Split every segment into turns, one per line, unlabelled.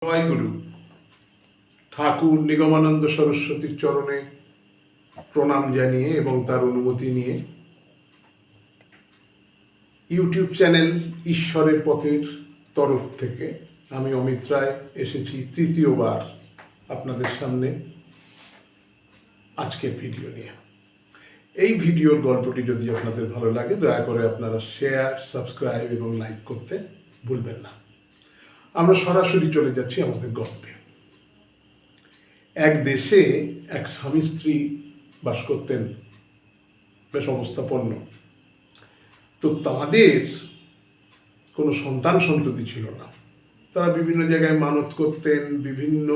জয়গুরু। ঠাকুর নিগমানন্দ সরস্বতীর চরণে প্রণাম জানিয়ে এবং তার অনুমতি নিয়ে ইউটিউব চ্যানেল ঈশ্বরের পথের তরফ থেকে আমি অমিত রায় এসেছি তৃতীয়বার আপনাদের সামনে আজকের ভিডিও নিয়ে। এই ভিডিওর গল্পটি যদি আপনাদের ভালো লাগে দয়া করে আপনারা শেয়ার, সাবস্ক্রাইব এবং লাইক করতে ভুলবেন না। আমরা সরাসরি চলে যাচ্ছি আমাদের গল্পে। এক দেশে এক স্বামী স্ত্রী বাস করতেন, বেশ অবস্থাপন্ন। তো তাদের কোনো সন্তান সন্ততি ছিল না। তারা বিভিন্ন জায়গায় মানত করতেন, বিভিন্ন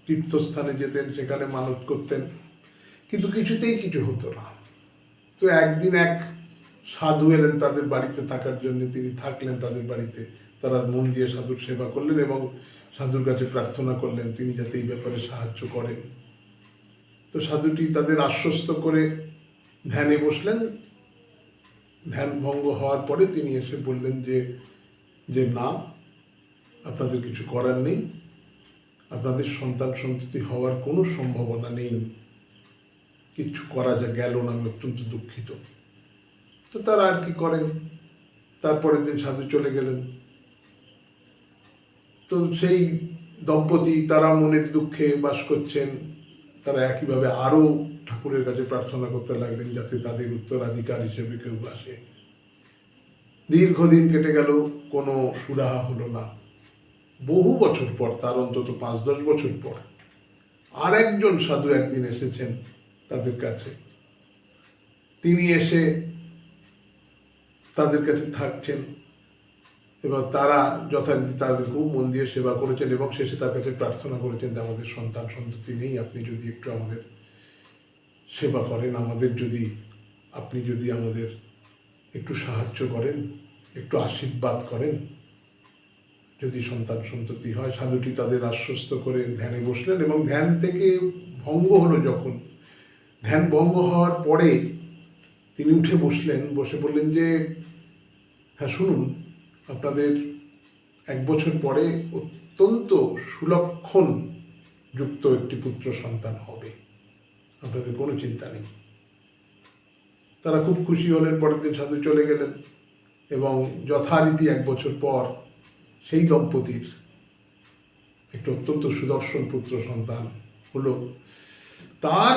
তীর্থস্থানে যেতেন, সেখানে মানত করতেন, কিন্তু কিছুতেই কিছু হতো না। তো একদিন এক সাধু এলেন তাদের বাড়িতে থাকার জন্য। তিনি থাকলেন তাদের বাড়িতে। তারা মন দিয়ে সাধুর সেবা করলেন এবং সাধুর কাছে প্রার্থনা করলেন তিনি যাতে এই ব্যাপারে সাহায্য করেন। তো সাধুটি তাদের আশ্বস্ত করে ধ্যানে বসলেন। ধ্যান ভঙ্গ হওয়ার পরে তিনি এসে বললেন যে না, আপনাদের কিছু করার নেই, আপনাদের সন্তান সন্ততি হওয়ার কোনো সম্ভাবনা নেই, কিচ্ছু করা যা গেল না, আমি অত্যন্ত দুঃখিত। তো তারা আর কি করেন, তারপরের দিন সাধু চলে গেলেন। তো সেই দম্পতি তারা মনের দুঃখে বাস করছেন। তারা একইভাবে আরও ঠাকুরের কাছে প্রার্থনা করতে লাগলেন যাতে তাদের উত্তরাধিকার হিসেবে কেউ আসে। দীর্ঘদিন কেটে গেল, কোনো সুরাহা হলো না। বহু বছর পর, তার অন্তত 5-10 বছর পর আর একজন সাধু একদিন এসেছেন তাদের কাছে। তিনি এসে তাদের কাছে থাকছেন এবং তারা যথারীতি তাদের খুব মন দিয়ে সেবা করেছেন এবং শেষে তার কাছে প্রার্থনা করেছেন যে আমাদের সন্তান সন্ততি নেই, আপনি যদি একটু আমাদের সেবা করেন, আপনি যদি আমাদের একটু সাহায্য করেন, একটু আশীর্বাদ করেন, যদি সন্তান সন্ততি হয়। সাধুটি তাদের আশ্বস্ত করে ধ্যানে বসলেন এবং ধ্যান থেকে ভঙ্গ হলো যখন, ধ্যান ভঙ্গ হওয়ার পরে তিনি উঠে বসলেন, বসে বললেন যে হ্যাঁ শুনুন, আপনাদের 1 বছর পরে অত্যন্ত সুলক্ষণ যুক্ত একটি পুত্র সন্তান হবে, আপনাদের কোনো চিন্তা নেই। তারা খুব খুশি হলেন। পরের দিন সাধু চলে গেলেন এবং যথারীতি 1 বছর পর সেই দম্পতির একটি অত্যন্ত সুদর্শন পুত্র সন্তান হলো। তার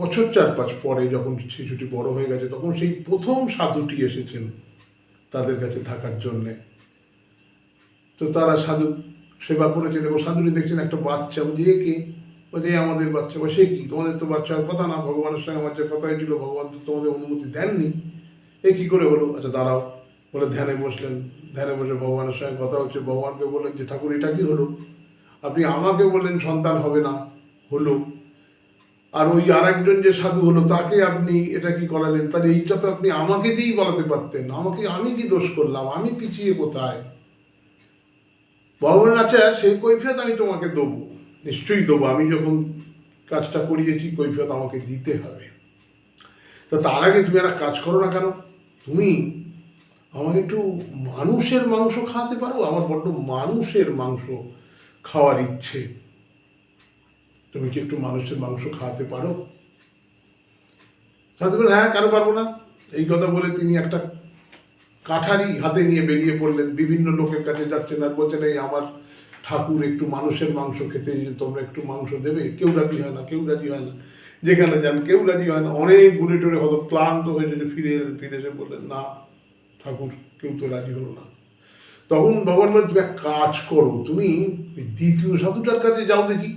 বছর 4-5 পরে যখন শিশুটি বড় হয়ে গেছে, তখন সেই প্রথম সাধুটি এসেছেন তাদের কাছে থাকার জন্যে। তো তারা সাধু সেবা করেছেন এবং সাধুটি দেখছেন একটা বাচ্চা। বলছে এ কে? বলছে আমাদের বাচ্চা। বা সে কি, তোমাদের তো বাচ্চার কথা না, ভগবানের সঙ্গে আমার যে কথা হয়েছিল, ভগবান তো তোমাদের অনুমতি দেননি, এ কী করে হলো? আচ্ছা দাঁড়াও বলে ধ্যানে বসলেন। ধ্যানে বসে ভগবানের সঙ্গে কথা হচ্ছে। ভগবানকে বললেন যে ঠাকুর এটা কি হলো? আপনি আমাকে বললেন সন্তান হবে না, হলো, আর ওই আর একজন যে সাধু হলো তাকে আপনি এটা কি করালেন? তাহলে এইটা তো আপনি আমাকে দিয়েই বলাতে পারতেন। আমি কি দোষ করলাম? আমি পিছিয়ে কোথায়? ভগবান আচ্ছা সেই কৈফিয়ত আমি তোমাকে দেবো, নিশ্চয়ই দেবো। আমি যখন কাজটা করিয়েছি কৈফিয়ত আমাকে দিতে হবে। তা তার আগে তুমি একটা কাজ করো না কেন, তুমি আমাকে একটু মানুষের মাংস খাওয়াতে পারো? আমার বড্ড মানুষের মাংস খাওয়ার ইচ্ছে, তুমি কি একটু মানুষের মাংস খাওয়াতে পারো? সাধু বলেন হ্যাঁ, কেন পারবো না। এই কথা বলে তিনি একটা কাঠারি হাতে নিয়ে বেরিয়ে পড়লেন। বিভিন্ন লোকের কাছে যাচ্ছেন আর বলছেন এই আমার ঠাকুর একটু মানুষের মাংস খেতে, যে তোমরা একটু মাংস দেবে। কেউ রাজি হয় না, কেউ রাজি হয় না। যেখানে যান কেউ রাজি হয় না। অনেক ঘুরে টুরে হয়তো ক্লান্ত হয়ে যদি ফিরে এসে বললেন না ঠাকুর, কেউ তো রাজি হলো না। তখন ভগবান বলেন তুমি এক কাজ করো, তুমি দ্বিতীয় সাধুটার কাছে যাও দেখি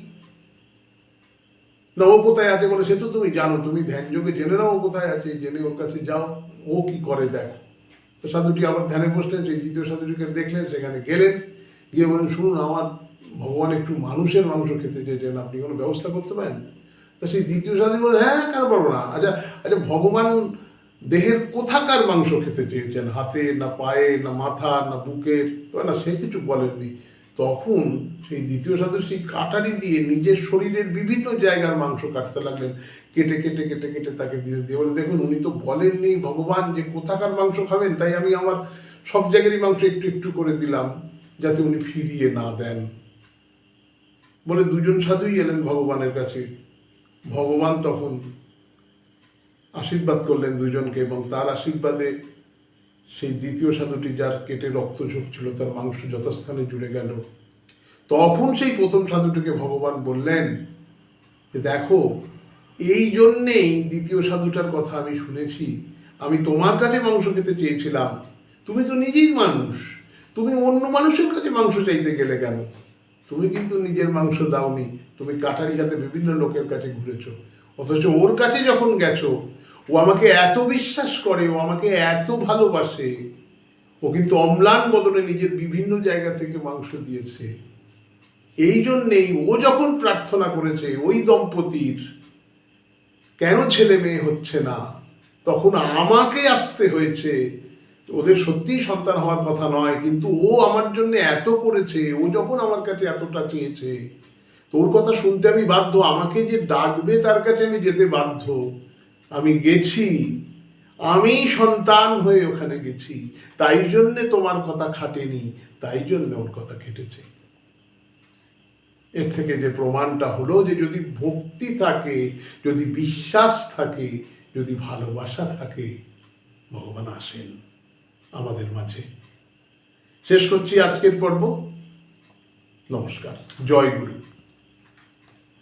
না, ও কোথায় আছে বলে সে তো তুমি জানো, তুমি ধ্যান যোগে জেনে নাও ও কোথায় আছে, জেনে ওর কাছে যাও, ও কি করে দেখো। তো সাধুটি আবার ধ্যানে বসলেন, সেই দ্বিতীয় সাধুটিকে দেখলেন, সেখানে গেলেন, গিয়ে বলেন শুনুন আমার ভগবান একটু মানুষের মাংস খেতে চেয়েছেন, আপনি কোনো ব্যবস্থা করতে পারেন? তো সেই দ্বিতীয় সাধু বলে হ্যাঁ, কেন পারবো না। আচ্ছা আচ্ছা, ভগবান দেহের কোথাকার মাংস খেতে চেয়েছেন? হাতে না পায়ে না মাথা না বুকের? না সে কিছু বলেননি। তখন সেই দ্বিতীয় সাধু সেই কাটারি দিয়ে নিজের শরীরের বিভিন্ন জায়গার মাংস কাটতে লাগলেন, কেটে কেটে কেটে কেটে তাকে দিয়ে দিয়ে বলে দেখুন উনি তো বলেননি ভগবান যে কোথাকার মাংস খাবেন, তাই আমি আমার সব জায়গারই মাংস একটু একটু করে দিলাম যাতে উনি ফিরিয়ে না দেন। বলে দুজন সাধুই এলেন ভগবানের কাছে। ভগবান তখন আশীর্বাদ করলেন দুজনকে, এবং তার আশীর্বাদে সেই দ্বিতীয় সাধুটি, যার কেটে রক্ত ঝরছিল, তার মাংস যথাস্থানে জুড়ে গেল। তখন সেই প্রথম সাধুটিকে ভগবান বললেন যে দেখো, এই জন্যেই দ্বিতীয় সাধুটার কথা আমি শুনেছি। আমি তোমার কাছে মাংস খেতে চেয়েছিলাম, তুমি তো নিজেই মানুষ, তুমি অন্য মানুষের কাছে মাংস চাইতে গেলে কেন? তুমি কিন্তু নিজের মাংস দাওনি, তুমি কাটারি হাতে বিভিন্ন লোকের কাছে ঘুরেছো। অথচ ওর কাছে যখন গেছো, ও আমাকে এত বিশ্বাস করে, ও আমাকে এত ভালোবাসে, ও কিন্তু অম্লান বদনে নিজের বিভিন্ন জায়গা থেকে মাংস দিয়েছে। এই জন্যেই ও যখন প্রার্থনা করেছে ওই দম্পতির কেন ছেলে মেয়ে হচ্ছে না, তখন আমাকে আসতে হয়েছে। ওদের সত্যিই সন্তান হওয়ার কথা নয়, কিন্তু ও আমার জন্য এত করেছে, ও যখন আমার কাছে এতটা চেয়েছে, তোর কথা শুনতে আমি বাধ্য, আমাকে যে ডাকবে তার কাছে আমি যেতে বাধ্য। আমি গেছি, আমি সন্তান হয়ে ওখানে গেছি, তাই জন্যে তোমার কথা খাটেনি, তাই জন্য ওর কথা খেটেছে। এর থেকে যে প্রমাণটা হলো যে যদি ভক্তি থাকে, যদি বিশ্বাস থাকে, যদি ভালোবাসা থাকে, ভগবান আসেন আমাদের মাঝে। শেষ করছি আজকের পর্ব। নমস্কার। জয় গুরু।